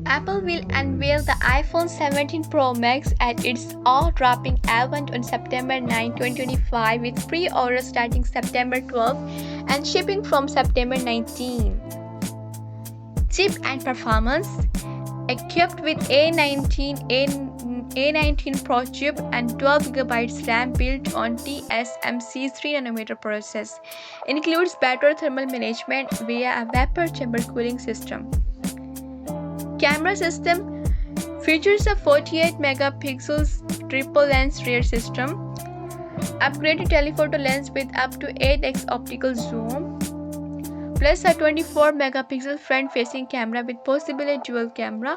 Apple will unveil the iPhone 17 Pro Max at its awe-dropping event on September 9, 2025, with pre-orders starting September 12 and shipping from September 19. Chip and performance. Equipped with A19 Pro chip and 12GB RAM built on TSMC's 3nm process, includes better thermal management via a vapor chamber cooling system. Camera system features a 48MP triple lens rear system, upgraded telephoto lens with up to 8x optical zoom, plus a 24MP front-facing camera with possibly dual camera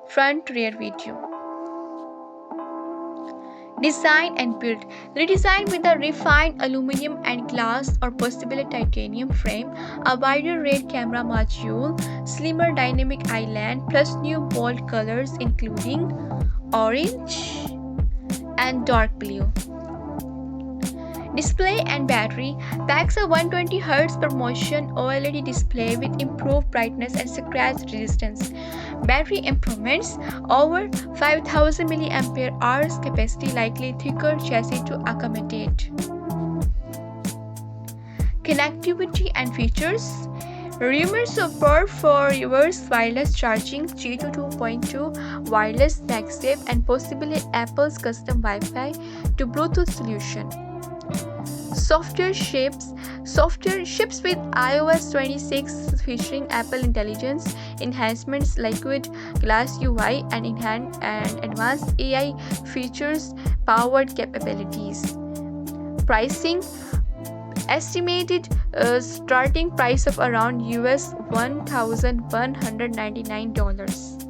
front-rear video. Design and build. Redesigned with a refined aluminum and glass or possibly titanium frame, a wider rear camera module, slimmer dynamic island, plus new bold colors including orange and dark blue. Display and battery. Packs a 120Hz ProMotion OLED display with improved brightness and scratch resistance. Battery improvements: over 5000 mAh capacity, likely thicker chassis to accommodate. Connectivity and features. Rumors support for reverse wireless charging, 3 to 2.2 wireless MagSafe, and possibly Apple's custom Wi-Fi to Bluetooth solution. Software ships with iOS 26 featuring Apple Intelligence enhancements, liquid glass UI, and advanced AI features powered capabilities. Pricing. Estimated starting price of around $1,199.